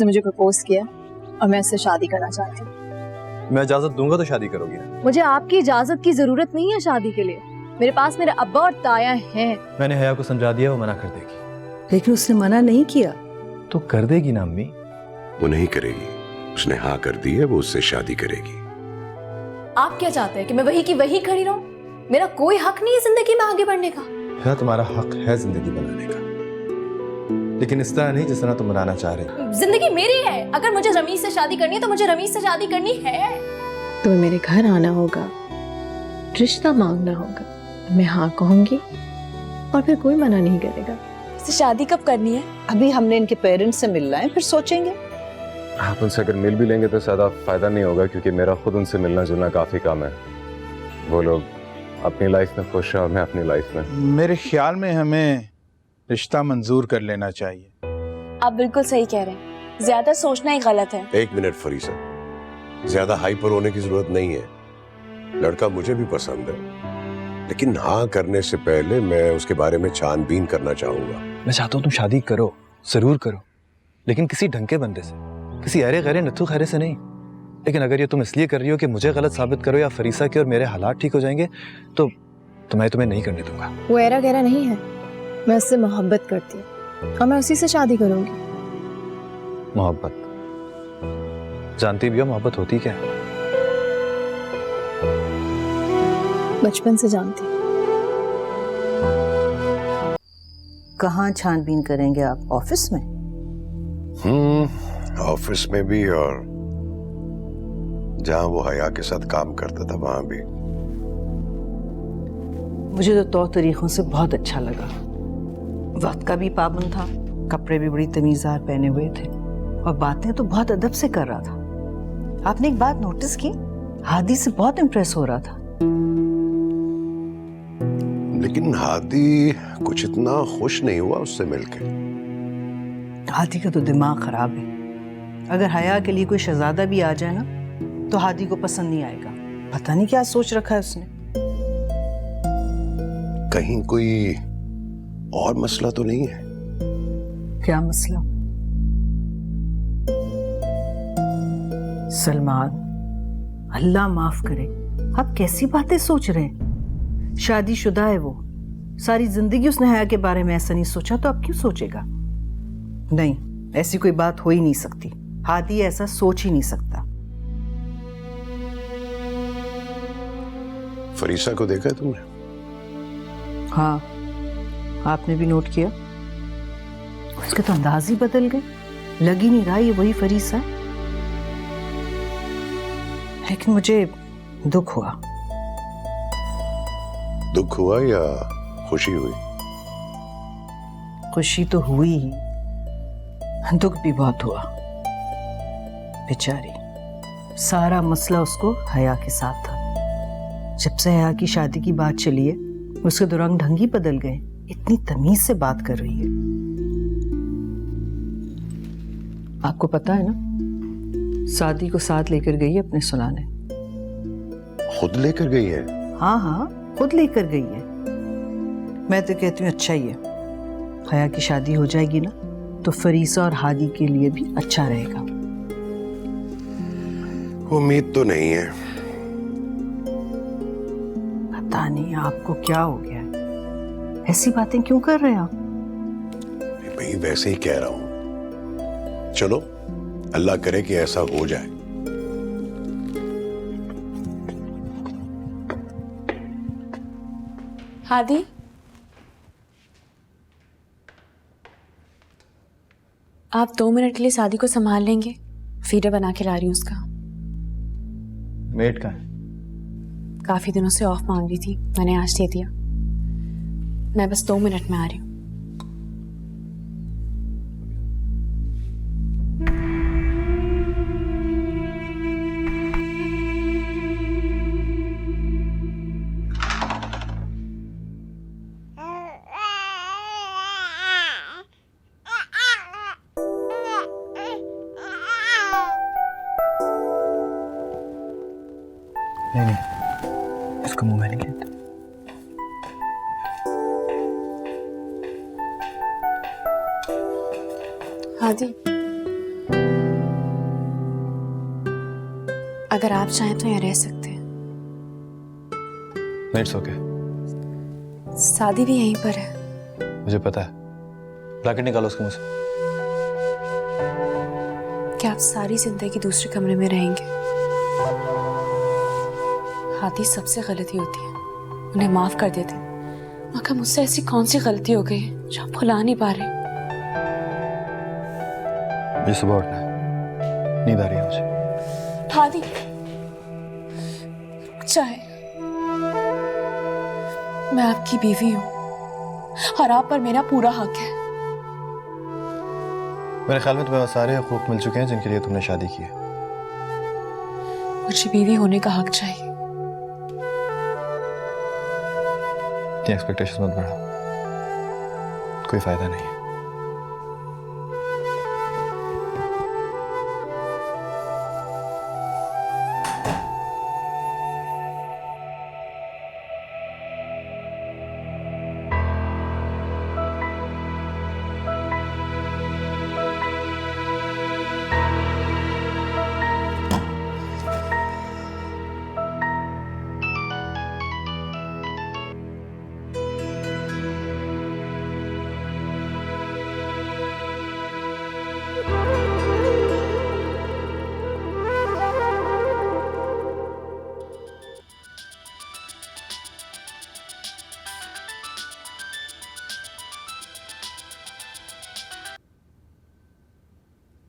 उसने मुझे प्रपोज किया और मैं उससे शादी करना चाहती हूँ। मैं इजाजत दूंगा तो शादी करोगी ना? मुझे आपकी इजाजत की जरूरत नहीं है शादी के लिए। मेरे पास मेरे अब्बा और ताया हैं। मैंने हया को समझा दिया, वो मना कर देगी। लेकिन उसने मना नहीं किया। तो कर देगी ना अम्मी? वो नहीं करेगी, उसने हाँ कर दी है, वो उससे शादी करेगी। आप क्या चाहते हैं कि मैं वही की वही खड़ी रहूं? मेरा कोई हक नहीं है जिंदगी में आगे बढ़ने का। है, तुम्हारा हक है जिंदगी बनाने का, लेकिन इस तरह नहीं जिस तरह तुम बनाना चाह रहे हो। जिंदगी मेरी है। अगर मुझे रमीज से शादी करनी है तो मुझे रमीज से शादी करनी है। तुम्हें मेरे घर आना होगा, रिश्ता मांगना होगा, मैं हाँ कहूंगी और फिर कोई मना नहीं करेगा। इससे शादी कब करनी है? अभी हमने इनके पेरेंट्स से मिलना है, फिर सोचेंगे। आप उनसे अगर मिल भी लेंगे तो ज्यादा फायदा नहीं होगा, क्योंकि मेरा खुद उनसे मिलना जुलना काफी कम है। वो लोग अपनी लाइफ में खुश है और मैं अपनी लाइफ में। मेरे ख्याल में हमें रिश्ता मंजूर कर लेना चाहिए। आप बिल्कुल सही कह रहे हैं, ज्यादा सोचना ही गलत है। एक मिनट फरीसा, ज्यादा हाइपर होने की जरूरत नहीं है। लड़का मुझे भी पसंद है, लेकिन हाँ करने से पहले मैं उसके बारे में छानबीन करना चाहूंगा। मैं चाहता हूँ तुम शादी करो, जरूर करो, लेकिन किसी ढंग के बंदे से, किसी अरे गरे नथु खैरे से नहीं। लेकिन अगर ये तुम इसलिए कर रही हो कि मुझे गलत साबित करो या फरीसा के और मेरे हालात ठीक हो जाएंगे, तो मैं तुम्हें नहीं करने दूंगा। वो ऐरा गहरा नहीं है, मैं उससे मोहब्बत करती हूँ और मैं उसी से शादी करूंगी। मोहब्बत? जानती भी हो मोहब्बत होती क्या है? बचपन से जानती हूँ। कहाँ छानबीन करेंगे आप? ऑफिस में? ऑफिस में भी और जहां वो हया के साथ काम करता था वहां भी। मुझे तो तौर तरीकों से बहुत अच्छा लगा। वक्त का भी पाबंद था, कपड़े भी बड़ी तमीज़दार पहने हुए थे और बातें तो बहुत अदब से कर रहा था। आपने एक बात नोटिस की? हादी से बहुत इम्प्रेस हो रहा था। लेकिन हादी कुछ इतना खुश नहीं हुआ उससे मिलके। हादी का तो दिमाग खराब है। अगर हया के लिए कोई शहजादा भी आ जाए ना तो हादी को पसंद नहीं आएगा। पता नहीं क्या सोच रखा है उसने। कहीं कोई और मसला तो नहीं है? क्या मसला? सलमान, अल्लाह माफ करे, आप कैसी बातें सोच रहे हैं? शादीशुदा है वो, सारी जिंदगी उसने हया के बारे में ऐसा नहीं सोचा, तो अब क्यों सोचेगा? नहीं, ऐसी कोई बात हो ही नहीं सकती। हादी ऐसा सोच ही नहीं सकता। फरीसा को देखा है तुमने? हाँ, आपने भी नोट किया? उसके तो अंदाज ही बदल गए, लग ही नहीं रहा ये वही फरीसा है। लेकिन मुझे दुख हुआ। दुख हुआ या खुशी हुई? खुशी तो हुई ही, दुख भी बहुत हुआ। बेचारी, सारा मसला उसको हया के साथ था। जब से हया की शादी की बात चली है, उसके तो रंग ढंग ही बदल गए। इतनी तमीज से बात कर रही है। आपको पता है ना, शादी को साथ लेकर गई है अपने सुनाने। खुद लेकर गई है? हाँ हाँ, खुद लेकर गई है। मैं तो कहती हूँ अच्छा ही है। हया की शादी हो जाएगी ना तो फरीसा और हादी के लिए भी अच्छा रहेगा। उम्मीद तो नहीं है। पता नहीं आपको क्या हो गया है, ऐसी बातें क्यों कर रहे हैं आप? मैं वैसे ही कह रहा हूं। चलो, अल्लाह करे कि ऐसा हो जाए। हादी, आप 2 मिनट के लिए शादी को संभाल लेंगे? फीडर बना के ला रही हूँ उसका। मेट का है? काफी दिनों से ऑफ मांग रही थी, मैंने आज दे दिया। मैं बस 2 मिनट में आ रही हूँ। नहीं, इसको मुंह में नहीं लेते। हादी, अगर आप चाहें तो यहाँ रह सकते हैं। इट्स ओके, शादी भी यहीं पर है। मुझे पता है। ब्रैकेट निकालो उसके मुंह से। क्या आप सारी जिंदगी दूसरे कमरे में रहेंगे? हाथी सबसे गलती होती है, उन्हें माफ कर देते हैं। मगर मुझसे ऐसी कौन सी गलती हो गई जो आप भुला नहीं पा रहे? मुझे सुबह उठना है, नींद आ रही है मुझे। हाथी चाहे मैं आपकी बीवी हूं और आप पर मेरा पूरा हक है। मेरे ख्याल में तुम्हें वो सारे हकूक मिल चुके हैं जिनके लिए तुमने शादी की है। मुझे बीवी होने का हक चाहिए। इतनी एक्सपेक्टेशंस मत बढ़ाओ, कोई फायदा नहीं है।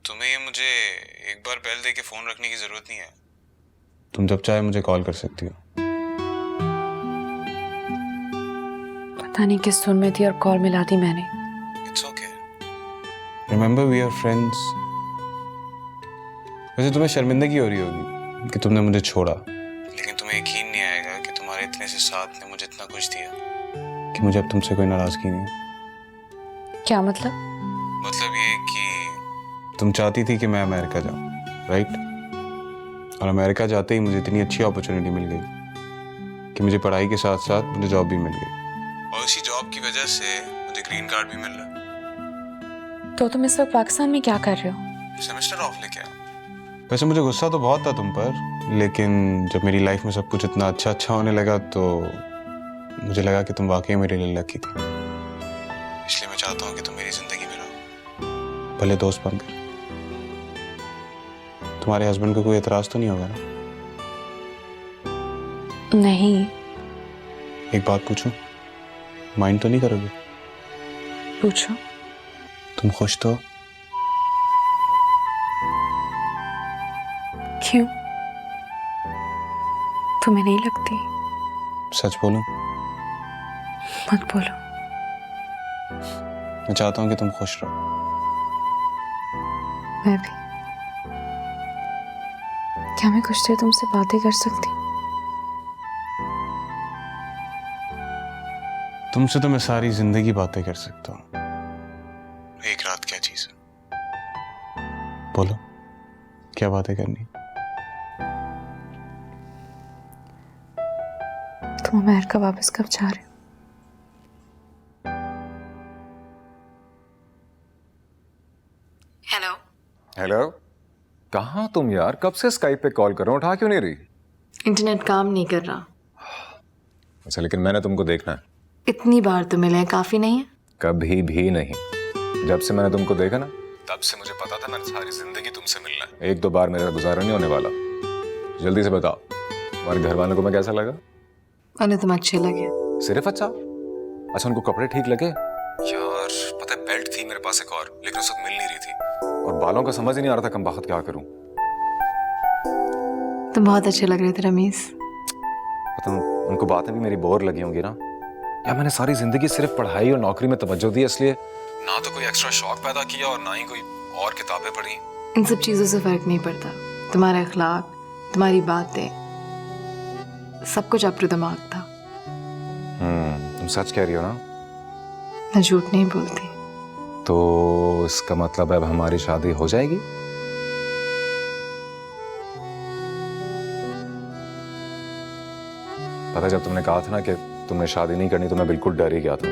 तुम्हें ये मुझे एक बार बेल दे के फोन रखने की जरूरत नहीं है। तुम जब चाहे मुझे कॉल कर सकती हो। पता नहीं किस धुन में थी और कॉल मिला दी मैंने। It's okay, remember we are friends. वैसे तुम्हें शर्मिंदगी हो रही होगी कि तुमने मुझे छोड़ा, लेकिन तुम्हें यकीन नहीं आएगा कि तुम्हारे इतने से साथ ने मुझे इतना कुछ दिया कि मुझे अब तुमसे कोई नाराजगी नहीं। क्या मतलब? मतलब ये कि तुम चाहती थी कि मैं अमेरिका जाऊं, राइट? और अमेरिका जाते ही मुझे इतनी अच्छी अपॉर्चुनिटी मिल गई कि मुझे पढ़ाई के साथ साथ मुझे जॉब भी मिल गई, और उसी जॉब की वजह से मुझे ग्रीन कार्ड भी मिल रहा। तो तुम इस वक्त पाकिस्तान में क्या कर रहे हो? सेमेस्टर ऑफ लेके आओ। वैसे मुझे गुस्सा तो बहुत था तुम पर, लेकिन जब मेरी लाइफ में सब कुछ इतना अच्छा होने लगा तो मुझे लगा कि तुम वाकई मेरे लिए लकी थी। इसलिए मैं चाहता हूँ कि तुम मेरी जिंदगी में रहो, भले दोस्त बनकर। तुम्हारे हस्बैंड को कोई एतराज तो नहीं होगा ना? नहीं। एक बात पूछूं, माइंड तो नहीं करोगे? पूछो। तुम खुश तो? क्यों? तुम्हें नहीं लगती? सच बोलूं? मत बोलो। मैं चाहता हूं कि तुम खुश रहो। मैं भी। क्या मैं कुछ देर तुमसे बातें कर सकती? तुमसे तो मैं सारी जिंदगी बातें कर सकता हूँ, एक रात क्या चीज है? बोलो, क्या बातें करनी? तुम अमेरिका वापस कब जा रहे हो? हेलो। हेलो, कहाँ तुम यार? कब से स्काइप पे कॉल कर रहा हूँ, उठा क्यों नहीं रही? इंटरनेट काम नहीं कर रहा। अच्छा, लेकिन मैंने तुमको देखना है। इतनी बार तो मिले, काफी नहीं है? कभी भी नहीं। जब से मैंने तुमको देखा ना, तब से मुझे पता था मैंने सारी जिंदगी तुमसे मिलना है। एक दो बार मेरा गुजारा नहीं होने वाला। जल्दी से बताओ, तुम्हारे घर वालों को मैं कैसा लगा? उन्हें तुम अच्छे लगे। सिर्फ अच्छा? अच्छा, उनको कपड़े ठीक लगे? यार पता है, बेल्ट थी मेरे पास एक और, लेकिन उस वक्त मिल नहीं रही थी, और बालों का समझ ही नहीं आ रहा था कम वक्त क्या करूं। तुम बहुत अच्छे लग रहे थे रमीज। पता उनको बातें भी मेरी बोर लगी होंगी ना। या मैंने सारी जिंदगी सिर्फ पढ़ाई और नौकरी में तवज्जो दी, इसलिए ना तो कोई एक्स्ट्रा शौक पैदा किया और ना ही कोई और किताबें पढ़ी। इन सब चीजों से फर्क नहीं पड़ता। तुम्हारा अखलाक, तुम्हारी बातें, सब कुछ अप टू द मार्क था। तुम सच कह रही हो ना? मैं झूठ नहीं बोलती। तो इसका मतलब अब हमारी शादी हो जाएगी? पता जब तुमने कहा था ना कि तुमने शादी नहीं करनी, तो मैं बिल्कुल डर ही गया था।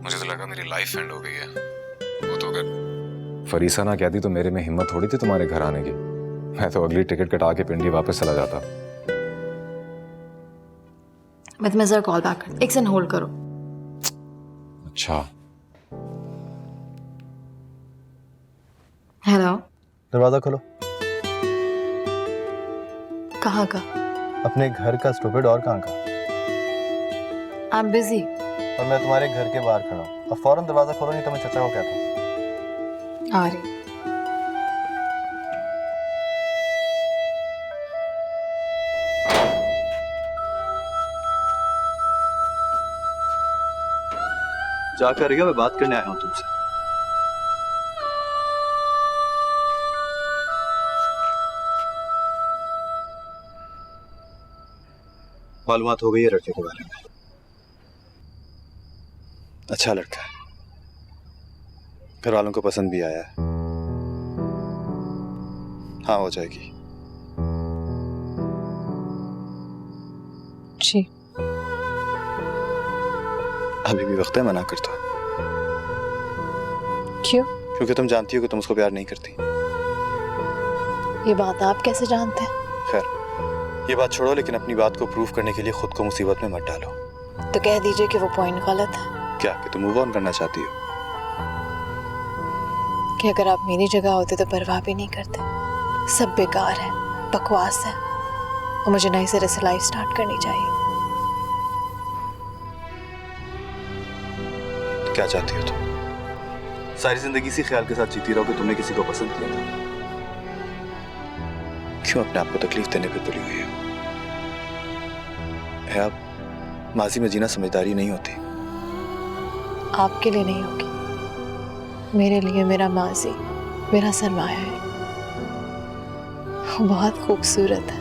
मुझे तो लगा मेरी लाइफ एंड हो गई है। वो तो अगर फरीसा ना कहती तो मेरे में हिम्मत थोड़ी थी तुम्हारे घर आने की। मैं तो अगली टिकट कटा के पिंडी वापस चला जाता। मैं तुम्हें जरा कॉल बैक कर, एक सेकंड होल्ड करो। अच्छा, हेलो, दरवाजा खोलो। कहाँ का? अपने घर का स्टूपिड, और कहाँ का? I am busy. और मैं तुम्हारे घर के बाहर खड़ा हूँ। अब फौरन दरवाजा खोलो, नहीं तो मैं चचा को कहता हूँ। आ रही। जा कर रही हो? मैं बात करने आया हूँ तुमसे। मालूमात हो गई है लड़के के बारे में। अच्छा लड़का है, घर वालों को पसंद भी आया है। हाँ, हो जाएगी। जी। अभी भी वक्त है, मना कर दो। क्यों? क्योंकि तुम जानती हो कि तुम उसको प्यार नहीं करती। ये बात आप कैसे जानते हैं? खैर, ये बात छोड़ो, लेकिन अपनी बात को प्रूव करने के लिए खुद को मुसीबत में मत डालो। तो कह दीजिए कि वो पॉइंट गलत है। क्या कि तुम मूव ऑन करना चाहती हो? कि अगर आप मेरी जगह होते तो परवाह भी नहीं करते। सब बेकार है, बकवास है, और मुझे नई सिरे से लाइफ स्टार्ट करनी चाहिए। तो क्या चाहती हो तुम? सारी जिंदगी इसी ख्याल के साथ जीती रहो कि तुमने किसी को पसंद किया था? क्यों अपने आप को तकलीफ देने पे तुली हुई हो? है आप माजी में जीना समझदारी नहीं होती। आपके लिए नहीं होगी, मेरे लिए मेरा माजी मेरा सरमाया है। वो बहुत खूबसूरत है।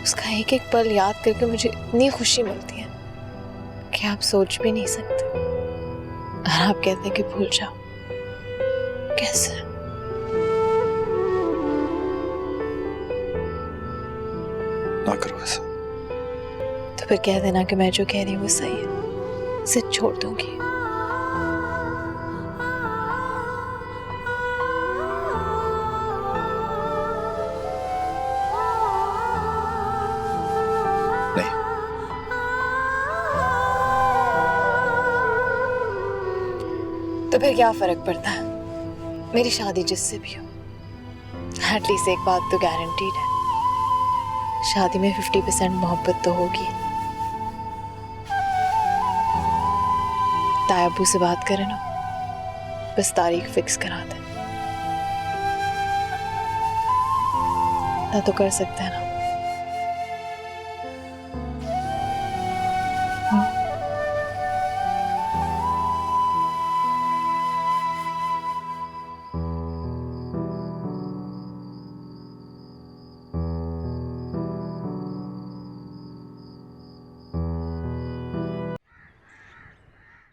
उसका एक एक पल याद करके मुझे इतनी खुशी मिलती है कि आप सोच भी नहीं सकते। और आप कहते हैं कि भूल जाओ, कैसे? ना करो ऐसा। तो फिर कह देना कि मैं जो कह रही हूँ वो सही है, जिद छोड़ दूंगी। नहीं। तो फिर क्या फर्क पड़ता है मेरी शादी जिससे भी हो? एटलीस्ट एक बात तो गारंटीड है, शादी में 50% मोहब्बत तो होगी। ताया अब्बू से बात करें ना, बस तारीख फिक्स करा दे ना, तो कर सकते हैं ना।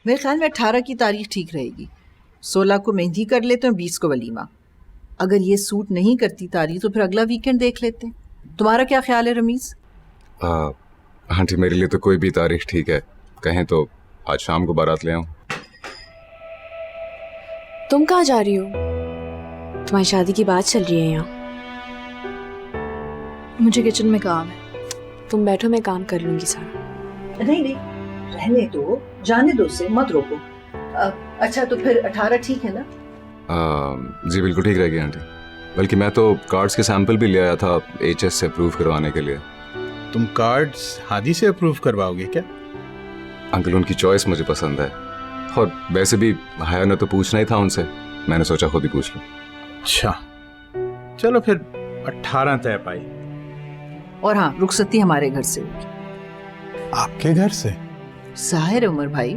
मेरे ख्याल में 18 की तारीख ठीक रहेगी। 16 को मेहंदी कर लेते हैं, 20 को वलीमा। अगर ये सूट नहीं करती तारीख तो फिर अगला वीकेंड देख लेते हैं। तुम्हारा क्या ख्याल है रमीज? आंटी मेरे लिए तो कोई भी तारीख ठीक है। कहें तो आज शाम को बारात ले आऊं। तुम कहाँ जा रही हो? तुम्हारी शादी की बात चल रही है यहाँ। मुझे किचन में काम है, तुम बैठो, मैं काम कर लूंगी सारा। नहीं नहीं, रहने दो, जाने दो, से मत रोको। अच्छा तो फिर 18 ठीक है ना? जी बिल्कुल ठीक रहेगी आंटी। बल्कि मैं तो कार्ड्स के सैंपल भी ले आया था HS से अप्रूव करवाने के लिए। तुम कार्ड्स हादी से अप्रूव करवाओगे क्या? अंकल उनकी चॉइस मुझे पसंद है, और वैसे भी हया ने तो पूछना ही था उनसे, मैंने सोचा खुद ही पूछ लूं। अच्छा चलो फिर 18 तय पाई। और हाँ, रुखसती हमारे घर से होगी। आपके घर से? जाहिर है उमर भाई,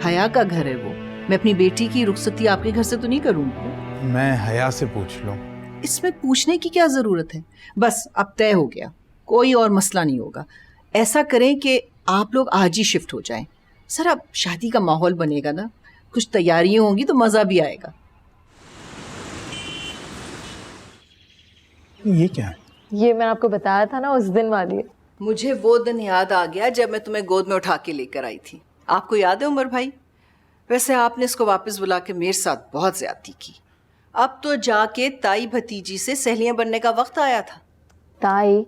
हया का घर है वो। मैं अपनी बेटी की रुखसती आपके घर से तो नहीं करूंगी। मैं हया से पूछ लूं। इसमें पूछने की क्या जरूरत है? बस अब तय हो गया, कोई और मसला नहीं होगा। ऐसा करें कि आप लोग आज ही शिफ्ट हो जाएं। सर अब शादी का माहौल बनेगा ना, कुछ तैयारियां होंगी तो मजा भी आएगा। ये क्या है? ये मैंने आपको बताया था ना उस दिन वाली है। मुझे वो दिन याद आ गया जब मैं तुम्हें गोद में उठा के लेकर आई थी। आपको याद है उमर भाई? वैसे आपने इसको वापस बुला के मेरे साथ बहुत ज्यादती की। अब तो जाके ताई भतीजी से सहेलियां बनने का वक्त आया था। ताई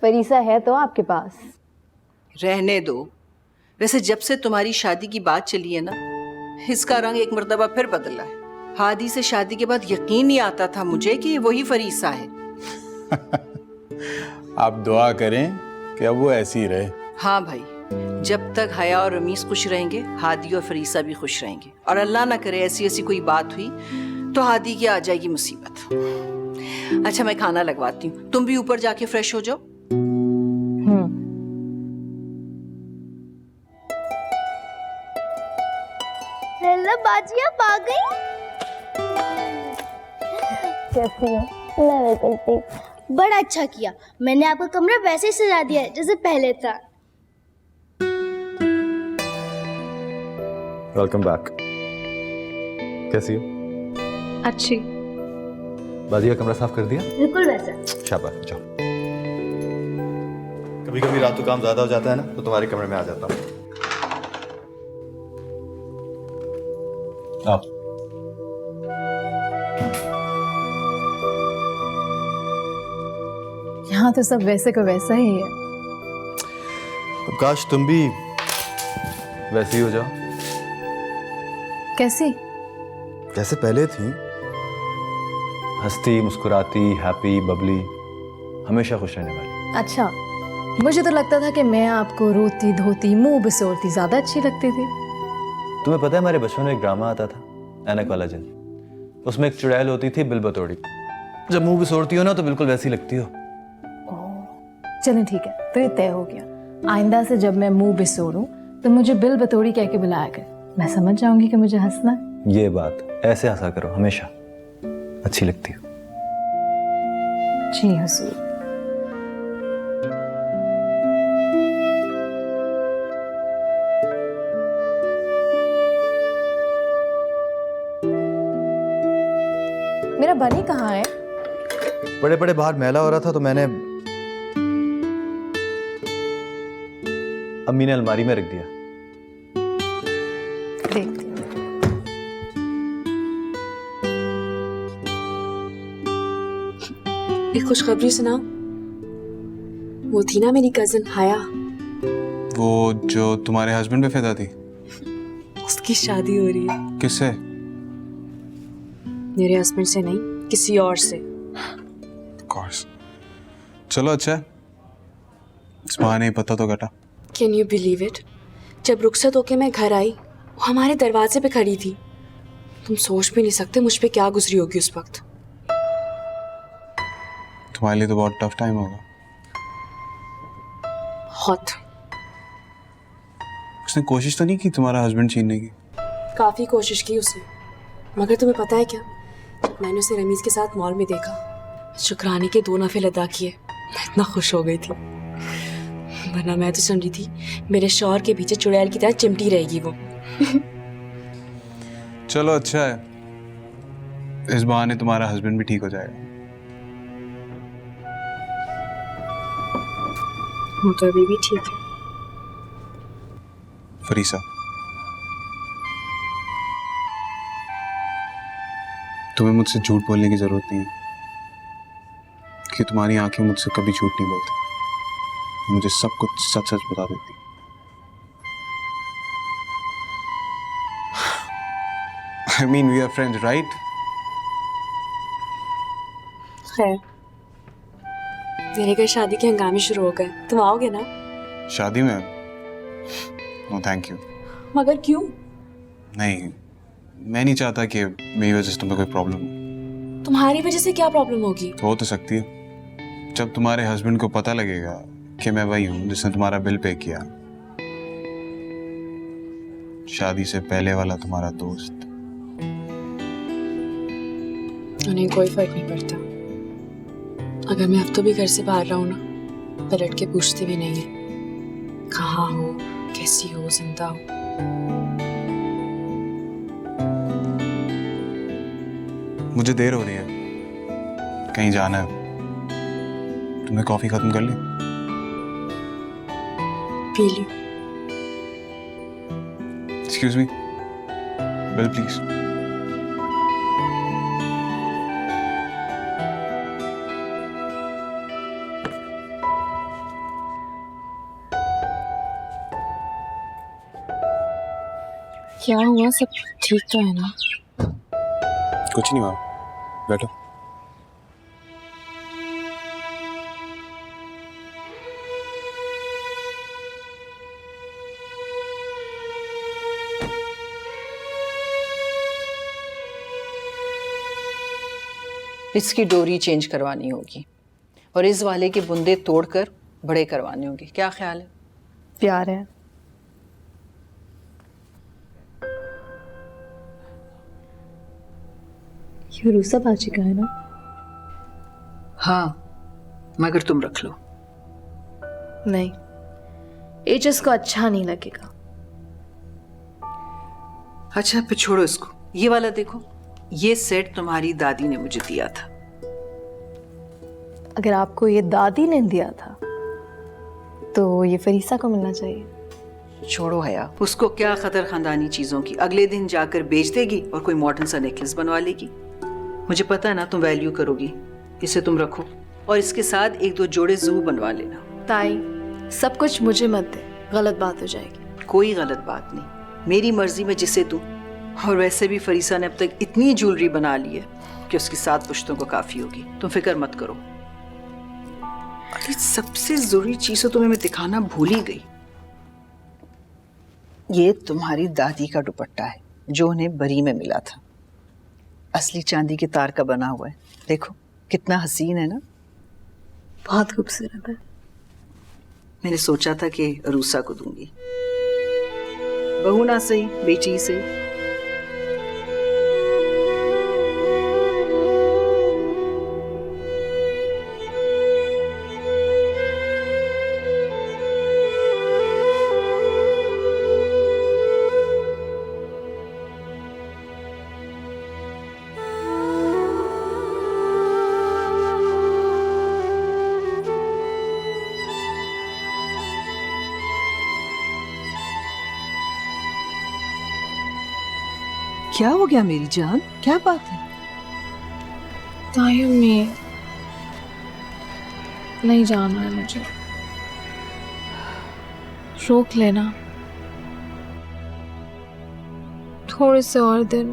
फरीसा है तो आपके पास। रहने दो। वैसे जब से तुम्हारी शादी की बात चली है ना, इसका रंग एक मर्तबा फिर बदला है। हादी से शादी के बाद यकीन नहीं आता था मुझे कि वही फरीसा है। आप दुआ करें कि अब वो ऐसी ही रहे। हाँ भाई, जब तक हया और रमीज खुश रहेंगे, हादी और फरीसा भी खुश रहेंगे। और अल्लाह ना करे ऐसी ऐसी कोई बात हुई तो हादी की आ जाएगी मुसीबत। अच्छा, मैं खाना लगवाती हूँ, तुम भी ऊपर जाके फ्रेश हो जाओ। हेलो बाजी, आप आ गई? कैसी हो? मैं बिल्कुल ठीक। बड़ा अच्छा किया, मैंने आपका कमरा वैसे ही सजा दिया है जैसे पहले था। Welcome back. कैसी हो? अच्छी। बाजी का कमरा साफ कर दिया? बिल्कुल वैसा। शाबाश, जाओ। कभी कभी रात को काम ज्यादा हो जाता है ना, तो तुम्हारे कमरे में आ जाता हूँ। आओ। यहाँ तो सब वैसे को वैसा ही है। तो काश तुम भी वैसे ही हो जाओ कैसी? जैसे पहले थी। हंसती, मुस्कुराती, हैप्पी, बबली, हमेशा खुश रहने वाली। अच्छा, मुझे तो लगता था कि मैं आपको रोती धोती मुंह बिसोरती ज्यादा अच्छी लगती थी। तुम्हें पता है हमारे बचपन में एक ड्रामा आता था, ऐनक वाला जिन। उसमें एक चुड़ैल होती थी बिल बतौड़ी। जब मुंह बिसोरती हो ना तो बिल्कुल वैसी लगती हो। चलें ठीक है, तो ये तय हो गया। आइंदा से जब मैं मुंह बिसोरूं तो मुझे बिल बतौड़ी कह के बुलाया कर। मैं समझ जाऊंगी कि मुझे हंसना है। ये बात ऐसे हंसा करो, हमेशा अच्छी लगती हो। जी हुजूर। मेरा बनी कहाँ है? बड़े बड़े बाहर मैला हो रहा था तो मैंने अम्मी ने अलमारी में रख दिया। देखती हूँ। एक खुशखबरी सुना। वो थी ना मेरी कजिन हाया, वो जो तुम्हारे हस्बैंड पे फिदा थी, उसकी शादी हो रही है। किससे? मेरे हस्बैंड से नहीं, किसी और से। कोर्स। चलो अच्छा है, इस बहाने ही पता तो घटा। Can you believe it? जब रुखसत होके मैं घर आई, वो हमारे दरवाजे पे खड़ी थी। तुम सोच भी नहीं सकते मुझ पे क्या गुजरी होगी उस वक्त। तुम्हारे लिए तो बहुत टफ टाइम होगा। बहुत। उसने कोशिश तो नहीं की तुम्हारा हस्बैंड छीनने की? काफी कोशिश की उसने, मगर तुम्हें पता है क्या, मैंने उसे रमीज के साथ मॉल में देखा, शुक्राने के 2 नफिल अदा किए। मैं इतना खुश हो गई थी, वरना मैं तो सुन रही थी मेरे शौहर के पीछे चुड़ैल की तरह चिमटी रहेगी वो। चलो अच्छा है, इस बहाने तुम्हारा हस्बैंड भी ठीक हो जाएगा। वो तो अभी भी ठीक है। फरीसा, तुम्हें मुझसे झूठ बोलने की जरूरत नहीं है, कि तुम्हारी आंखें मुझसे कभी झूठ नहीं बोलती। मुझे सब कुछ सच सच बता देती। I mean, we are friends, right? खैर, मेरे घर शादी के हंगामे शुरू हो गए, तुम आओगे ना? शादी में? No thank you. मगर क्यों? नहीं, मैं नहीं चाहता कि मेरी वजह से तुम्हें कोई प्रॉब्लम हो। तुम्हारी वजह से क्या प्रॉब्लम होगी? हो तो सकती है, जब तुम्हारे हस्बैंड को पता लगेगा कि मैं वही हूँ जिसने तुम्हारा बिल पे किया, शादी से पहले वाला तुम्हारा दोस्त। उन्हें कोई फर्क नहीं पड़ता। अगर मैं हफ्तों भी घर से बाहर रहूं ना, पलट के पूछते भी नहीं है कहाँ हो, कैसी हो, जिंदा हो। मुझे देर हो रही है, कहीं जाना है। तुमने कॉफी खत्म कर ली? पी ली। Excuse me, bill please. क्या हुआ? सब ठीक तो है ना? कुछ नहीं मामा, बैठो। इसकी डोरी चेंज करवानी होगी और इस वाले के बुंदे तोड़कर बड़े करवाने होंगे। क्या ख्याल है? प्यार है। ये रूसा बाजी का है ना? हाँ, मगर तुम रख लो। नहीं, एचएस को अच्छा नहीं लगेगा। अच्छा फिर छोड़ो इसको। ये वाला देखो, ये सेट तुम्हारी दादी ने मुझे दिया था। अगर आपको ये दादी ने दिया था तो ये फरीसा को मिलना चाहिए। छोड़ो हया, उसको क्या खतर खानदानी चीजों की। अगले दिन जाकर बेच देगी और कोई मॉडर्न सा नेकलेस बनवा लेगी। मुझे पता है ना तुम वैल्यू करोगी। इसे तुम रखो और इसके साथ एक दो जोड़े जू बनवा लेना। ताई, सब कुछ मुझे मत दे, गलत बात हो जाएगी। कोई गलत बात नहीं, मेरी मर्जी में जिसे दूं। और वैसे भी फरीसा ने अब तक इतनी ज्वेलरी बना ली है कि उसकी 7 पुश्तों को काफी होगी। तुम फिक्र मत करो। अरे सबसे जरूरी चीज तो तुम्हें मैं दिखाना भूल ही गई। ये तुम्हारी दादी का दुपट्टा है जो उन्हें बरी में मिला था। असली चांदी के तार का बना हुआ है। देखो कितना हसीन है ना। बहुत खूबसूरत है। मैंने सोचा था कि रूसा को दूंगी। बहू ना सही, बेटी से। क्या हो गया मेरी जान? क्या बात है? ताई अम्मी, नहीं जाना है मुझे। रोक लेना थोड़े से और दिन।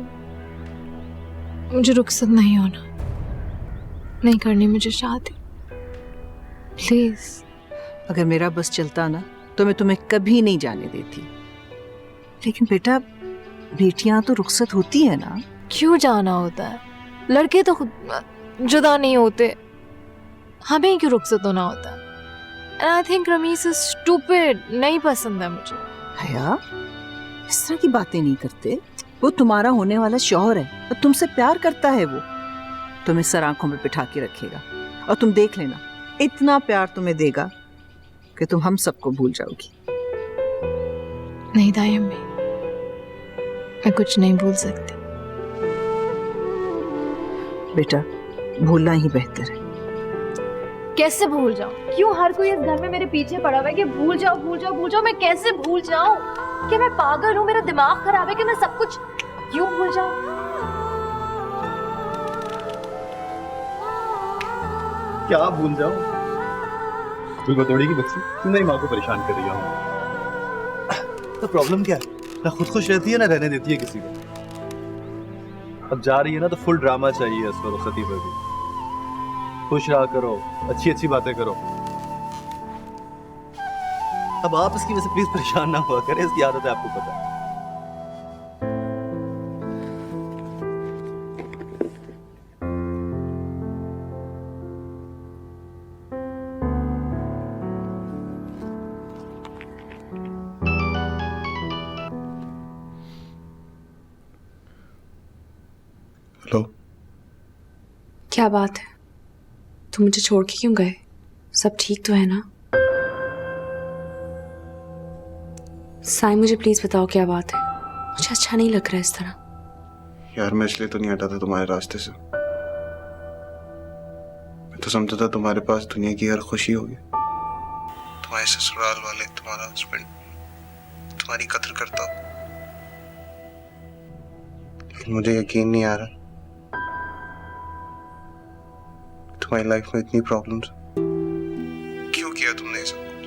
मुझे रुखसत नहीं होना, नहीं करनी मुझे शादी, प्लीज। अगर मेरा बस चलता ना तो मैं तुम्हें कभी नहीं जाने देती। लेकिन बेटा, बेटियां तो रुखसत होती है ना। क्यों जाना होता है? लड़के तो खुद जुदा नहीं होते, हमें क्यों रुखसत होना होता है? And I think Ramiz is stupid, नहीं पसंद है मुझे। हया, इस तरह की बातें नहीं करते। वो तुम्हारा होने वाला शौहर है और तुमसे प्यार करता है। वो तुम्हें सर आंखों में बिठा के रखेगा और तुम देख लेना, इतना प्यार तुम्हें देगा कि तुम हम सबको भूल जाओगी। नहीं ताई अम्मी, मैं कुछ नहीं भूल सकती। बेटा, भूलना ही बेहतर है। कैसे भूल जाऊं? क्यों हर कोई इस घर में मेरे पीछे पड़ा हुआ है कि भूल जाओ भूल जाओ भूल जाओ? मैं कैसे भूल जाऊं? कि मैं पागल हूं? मेरा दिमाग खराब है कि मैं सब कुछ क्यों भूल जाऊं? क्या भूल जाऊं? तू बतौड़ी की बच्ची, तू मेरी माँ को परेशान कर रही हो। तो प्रॉब्लम क्या है? ना खुद खुश रहती है ना रहने देती है किसी को। अब जा रही है ना तो फुल ड्रामा चाहिए इसको, रुखसती पर भी। खुश रहा करो, अच्छी अच्छी बातें करो। अब आप इसकी वजह से प्लीज परेशान ना हुआ करें, इसकी आदत है, आपको पता है। हेलो, क्या बात है? तुम मुझे छोड़ के क्यों गए? सब ठीक तो है ना? साई, मुझे प्लीज बताओ क्या बात है? मुझे अच्छा नहीं लग रहा है इस तरह। यार मैं इसलिए तो नहीं हटा था तुम्हारे रास्ते से। मैं तो समझता था तुम्हारे पास दुनिया की हर खुशी होगी। तुम्हारे ससुराल वाले, तुम्हारा हस्बैंड तुम्हारी कदर करता हो। लेकिन मुझे यकीन नहीं आ रहा तुम्हारी लाइफ में इतनी प्रॉब्लम्स। क्यों किया तुमने ये सब कुछ?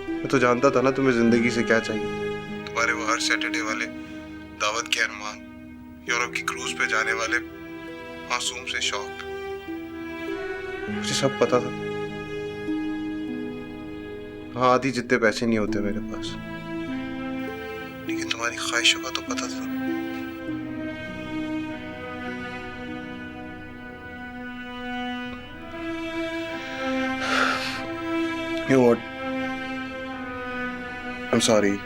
मैं तो जानता था ना तुम्हें जिंदगी से क्या चाहिए। तुम्हारे वो हर सैटरडे वाले दावत के अरमान, यूरोप की क्रूज पे जाने वाले मासूम से शौक, मुझे सब पता था। हाँ, आधी जितने पैसे नहीं होते मेरे पास, लेकिन तुम्हारी ख्वाहिशों का तो पता था। You know what? I'm sorry.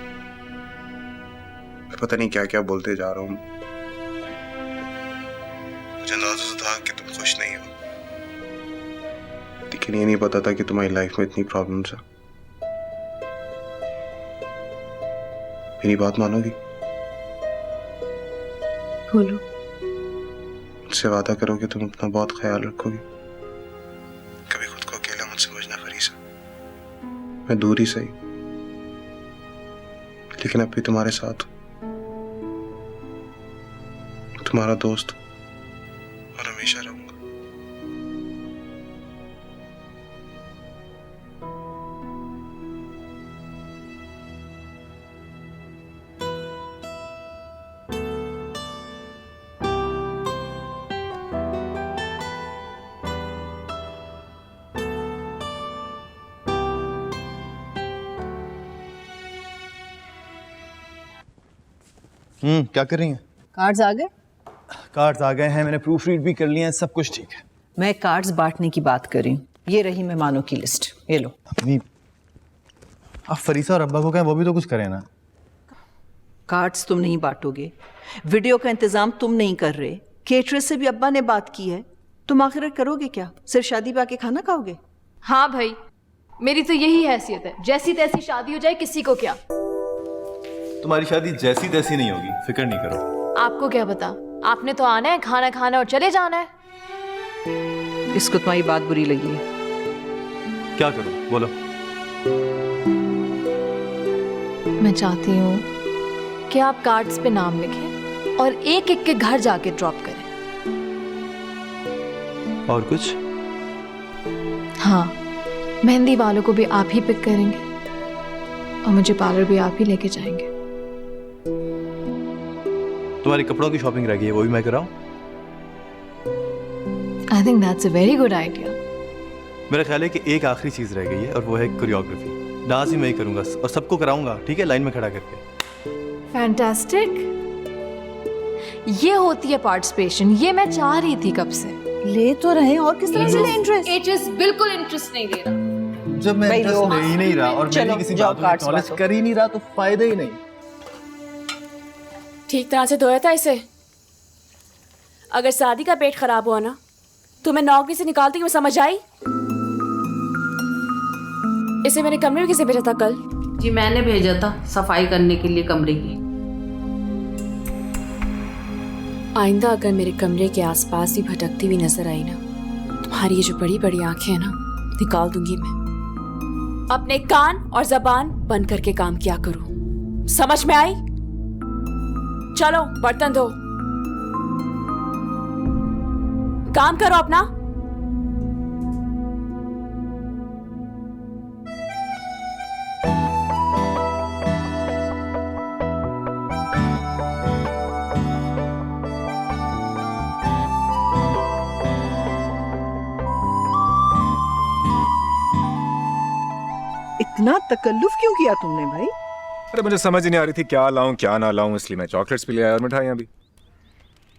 मैं पता नहीं क्या क्या बोलते जा रहा हूँ। मुझे अंदाजा था कि तुम खुश नहीं हो, लेकिन ये नहीं पता था कि तुम्हारी लाइफ में इतनी प्रॉब्लम्स है। मेरी बात मानोगी? बोलो। मुझसे वादा करो कि तुम अपना बहुत ख्याल रखोगी। कभी खुद को अकेला मत समझना फरीसा। मैं दूर ही सही, लेकिन अब भी तुम्हारे साथ हूं, तुम्हारा दोस्त और हमेशा रहूंगा। क्या कर रही हैं? कार्ड्स आ गए? कार्ड्स आ गए हैं, मैंने प्रूफ रीड भी कर लिए हैं, सब कुछ ठीक है। मैं कार्ड्स बांटने की बात कर रही हूँ। ये रही मेहमानों की लिस्ट, ये लो। अपनी आप फरीसा और अब्बा को कहें वो भी तो कुछ करें ना। कार्ड्स तुम नहीं बांटोगे, वीडियो का इंतजाम तुम नहीं कर रहे, केटरर से भी अब्बा ने बात की है, तुम आखिर करोगे क्या? सिर्फ शादी पे आके खाना खाओगे? हाँ भाई, मेरी तो यही हैसियत है, जैसी तैसी शादी हो जाए, किसी को क्या। तुम्हारी शादी जैसी तैसी नहीं होगी, फिक्र नहीं करो। आपको क्या पता, आपने तो आना है, खाना खाना और चले जाना है। इसको तुम्हारी बात बुरी लगी है। क्या करूं, बोलो। मैं चाहती हूँ कि आप कार्ड्स पे नाम लिखें और एक एक के घर जाके ड्रॉप करें। और कुछ? हाँ, मेहंदी वालों को भी आप ही पिक करेंगे और मुझे पार्लर भी आप ही लेके जाएंगे। तुम्हारी कपड़ों की शॉपिंग रह गई है, वो भी मैं कराऊं? I think that's a very good idea. मेरा ख्याल है कि एक आखिरी चीज रह गई है और वो है कोरियोग्राफी। डांस ही मैं ही करूंगा और सबको कराऊंगा, ठीक है, लाइन में खड़ा करके। फैंटास्टिक, ये होती है पार्टिसिपेशन, ये मैं चाह रही थी कब से। ले तो रहे, और किस तरह से इंटरेस्ट? एचएस बिल्कुल इंटरेस्ट नहीं ले रहा। जब मैं इंटरेस्ट ले ही नहीं रहा और मैंने किसी बात में नॉलेज कर ही नहीं रहा तो फायदा ही नहीं। ठीक तरह से धोया था इसे। अगर शादी का पेट खराब हुआ ना तो मैं नौकरी से निकालती हूँ, समझ आई? इसे मैंने कमरे में किसे भेजा था कल? जी मैंने भेजा था सफाई करने के लिए कमरे की। आइंदा अगर मेरे कमरे के आसपास ही भटकती हुई नजर आई ना, तुम्हारी ये जो बड़ी बड़ी आंखें हैं ना, निकाल दूंगी मैं। अपने कान और जबान बंद करके काम किया करो, समझ में आई? चलो बर्तन धो, काम करो अपना। इतना तकल्लुफ क्यों किया तुमने भाई? अरे मुझे समझ ही नहीं आ रही थी क्या लाऊं क्या ना लाऊं, इसलिए मैं चॉकलेट्स भी ले आया और मिठाइयां भी।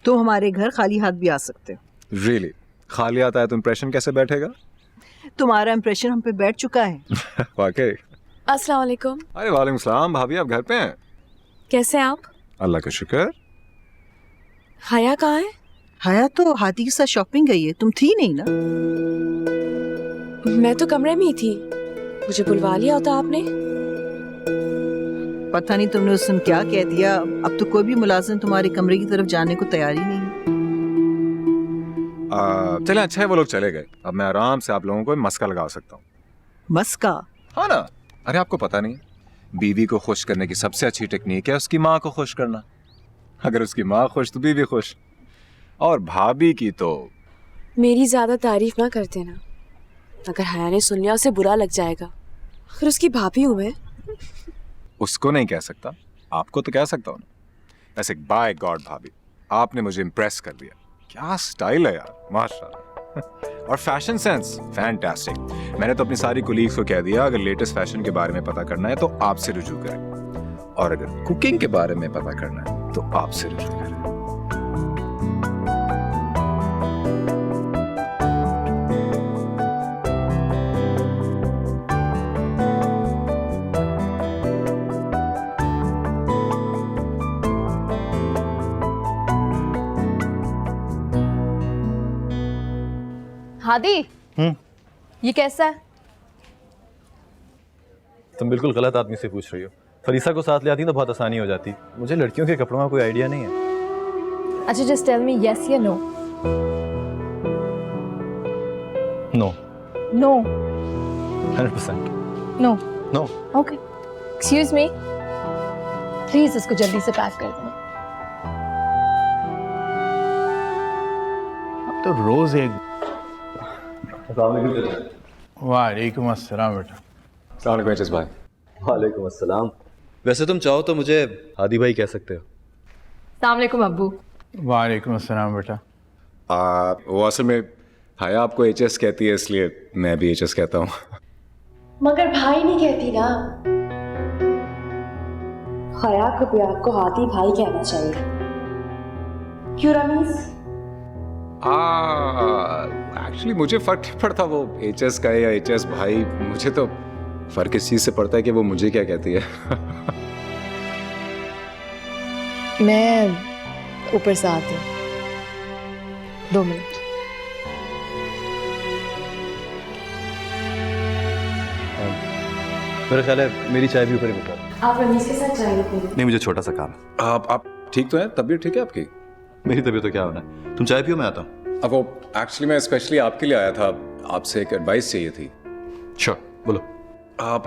तुम हमारे घर खाली हाथ भी आ सकते हो। रियली? खाली आता है तो इंप्रेशन कैसे बैठेगा? तुम्हारा इंप्रेशन हम पे बैठ चुका है। वाकई? अस्सलाम वालेकुम। अरे वालेकुम सलाम, भाभी आप घर पे हैं? कैसे हैं आप? अल्लाह का शुक्र। हया कहाँ है? हया तो हाथी के साथ शॉपिंग गई है, तुम थी नहीं ना? मैं तो कमरे में ही थी, मुझे बुलवा लिया होता आपने। पता नहीं तुमने उस दिन क्या कह दिया, अब तो कोई भी मुलाजिम तुम्हारे कमरे की तरफ जाने को तैयार ही नहीं है। चले, अच्छा है वो लोग चले गए, अब मैं आराम से आप लोगों को मस्का लगा सकता हूँ। मस्का? हाँ ना, अरे आपको पता नहीं, बीवी को खुश करने की सबसे अच्छी टेक्निक है उसकी माँ को खुश करना। अगर उसकी माँ खुश तो बीवी खुश, और भाभी की तो। मेरी ज्यादा तारीफ ना करते ना, अगर हया ने सुन लिया उसे बुरा लग जाएगा। अगर उसकी भाभी हूं मैं। उसको नहीं कह सकता, आपको तो कह सकता हूँ ना। वैसे बाय गॉड भाभी, आपने मुझे इम्प्रेस कर दिया। क्या स्टाइल है यार, माशाल्लाह। और फैशन सेंस फैंटास्टिक। मैंने तो अपनी सारी कोलीग्स को कह दिया अगर लेटेस्ट फैशन के बारे में पता करना है तो आपसे रुजू करें, और अगर कुकिंग के बारे में पता करना है तो आपसे रुजू करें। हादी, ये कैसा है? तुम बिल्कुल गलत आदमी से पूछ रही हो। फरीसा को साथ ले आती तो बहुत आसानी हो जाती। मुझे लड़कियों के कपड़ों का कोई आइडिया नहीं है। अच्छा, जस्ट टेल मी यस या no. No. No. 100%। No. No. Okay. Excuse me, please इसको जल्दी से पैक कर दें। अब तो रोज एक। वालेकुम अस्सलाम बेटा। अस्सलाम वालेकुम एचएस भाई। वालेकुम अस्सलाम। वैसे तुम चाहो तो मुझे हादी भाई कह सकते हो। अस्सलाम वालेकुम अब्बू। वालेकुम अस्सलाम बेटा। वो असल में हाया आपको एचएस कहती है इसलिए मैं भी एचएस कहता हूँ। मगर भाई नहीं कहती ना। हया को भी आपको हादी भाई कहना चाहिए। क्यों रमीज? एक्चुअली मुझे फर्क नहीं पड़ता वो एचएस का है या एचएस भाई। मुझे तो फर्क इस चीज से पड़ता है कि वो मुझे क्या कहती है। मैं ऊपर से आती हूँ, 2 मिनट। मेरा ख्याल है मेरी चाय भी ऊपर ही बता। आप रमीज के साथ चाय लेते हैं? नहीं, मुझे छोटा सा काम है। आप ठीक तो हैं? तबीयत ठीक है आपकी? मेरी तबीयत तो क्या होना है, तुम चाय पियो, मैं आता हूँ। अब वो एक्चुअली मैं स्पेशली आपके लिए आया था, आपसे एक एडवाइस चाहिए थी। श्योर, बोलो। आप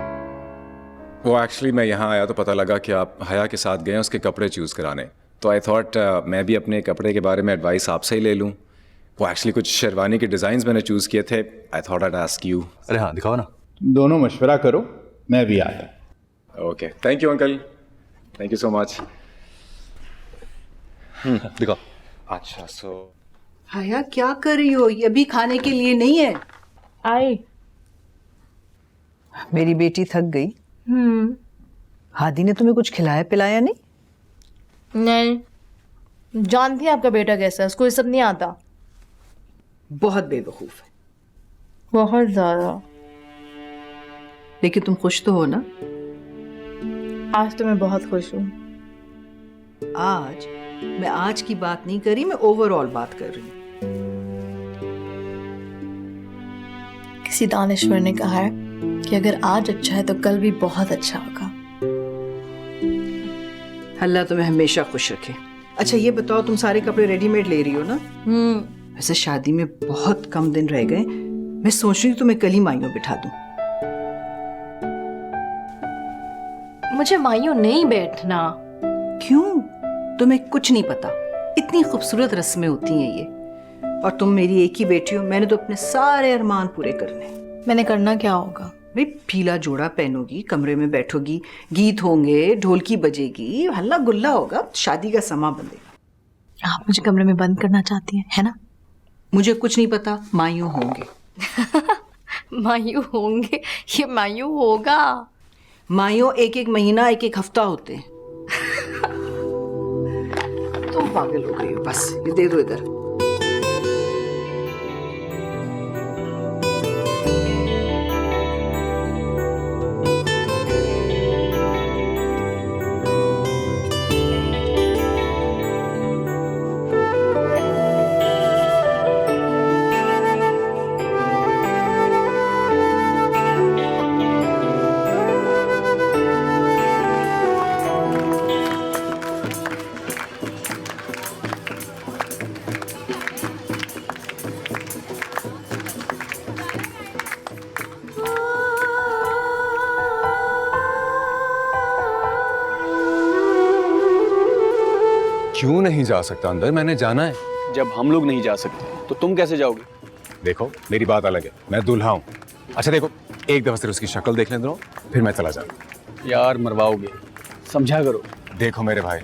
वो एक्चुअली मैं यहाँ आया तो पता लगा कि आप हया के साथ गए हैं उसके कपड़े चूज़ कराने। तो आई थॉट मैं भी अपने कपड़े के बारे में एडवाइस आपसे ही ले लूँ। वो एक्चुअली कुछ शेरवानी के डिज़ाइंस मैंने चूज़ किए थे। I thought I ask you. अरे हाँ, दिखाओ ना। दोनों मशवरा करो, मैं भी आता। Okay, thank you uncle, thank you so much. दिखाओ। अच्छा, सो हया क्या कर रही हो? ये अभी खाने के लिए नहीं है। आई। मेरी बेटी थक गई। हादी ने तुम्हें कुछ खिलाया पिलाया नहीं? नहीं, जानती हैं आपका बेटा कैसा है, उसको ये सब नहीं आता। बहुत बेवकूफ है। बहुत ज्यादा। लेकिन तुम खुश तो हो ना? आज तो मैं बहुत खुश हूँ। मैं आज की बात नहीं कर रही, मैं ओवरऑल बात कर रही हूँ। किसी दानिश्वर ने कहा है कि अगर आज अच्छा है तो कल भी बहुत अच्छा होगा। अल्लाह तुम्हें हमेशा खुश रखे। अच्छा ये बताओ, तुम सारे कपड़े रेडीमेड ले रही हो ना? वैसे शादी में बहुत कम दिन रह गए, मैं सोच रही हूँ तुम्हें कल ही माइयों बिठा दूं। मुझे मायूं नहीं बैठना। क्यों? तुम्हें कुछ नहीं पता, इतनी खूबसूरत रस्में होती हैं ये। और तुम मेरी एक ही बेटी हो, मैंने तो अपने सारे अरमान पूरे करने। मैंने करना क्या होगा? भाई पीला जोड़ा पहनोगी, कमरे में बैठोगी, गीत होंगे, ढोलकी बजेगी, हल्ला गुल्ला होगा, शादी का समा बंधेगा। आप मुझे कमरे में बंद करना चाहती हैं, है ना? मुझे कुछ नहीं पता, मायूं होंगे। मायूं होंगे? ये मायूं होगा। मायूं एक एक महीना एक एक हफ्ता होते हैं। तुम पागल हो गई हो, बस ये दे दो इधर। क्यों नहीं जा सकता अंदर? मैंने जाना है। जब हम लोग नहीं जा सकते तो तुम कैसे जाओगे? देखो मेरी बात अलग है, मैं दूल्हा हूँ। अच्छा देखो, एक दफा सिर्फ उसकी शक्ल देख लें दो, फिर मैं चला जाऊँ। यार मरवाओगे, समझा करो। देखो मेरे भाई,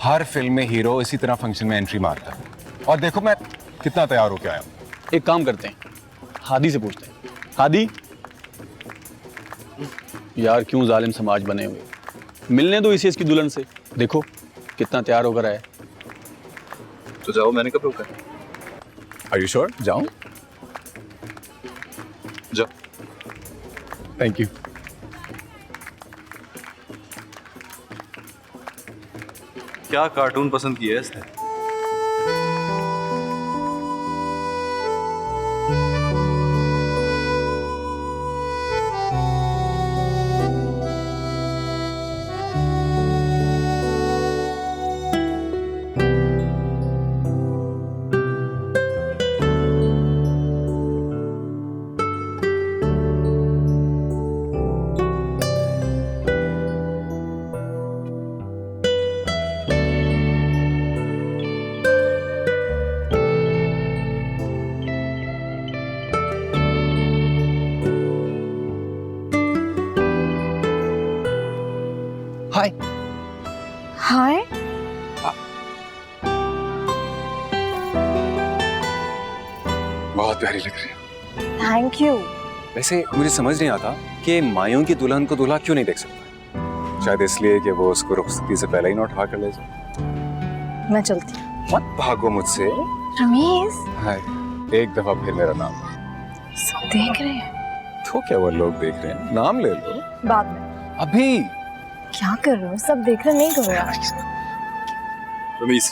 हर फिल्म में हीरो इसी तरह फंक्शन में एंट्री मारता है, और देखो मैं कितना तैयार होके आया हूँ। एक काम करते हैं, हादी से पूछते हैं। हादी यार, क्यों जालिम समाज बने हुए, मिलने दो इसे इसकी दुल्हन से, देखो कितना तैयार होकर आया। तो जाओ, मैंने कब रोका? Are you sure? जाऊं? जाओ। Thank you. क्या कार्टून पसंद किया है इसने? हाय। हाय। बहुत प्यारी लग रही है। Thank you. वैसे मुझे समझ नहीं आता कि मायूं की दुल्हन को दूल्हा क्यों नहीं देख सकता। शायद इसलिए कि वो उसको रुखसती से पहले ही नोट उठा कर ले जाए। मैं चलती हूँ। मत भागो मुझसे। रमीज, हाय, एक दफा फिर मेरा नाम। सब देख रहे हैं। तो क्या वो लोग देख रहे हैं, नाम ले लो। बाद में। अभी क्या कर रहे हो, सब देख रहे नहीं करो यार। रमीज,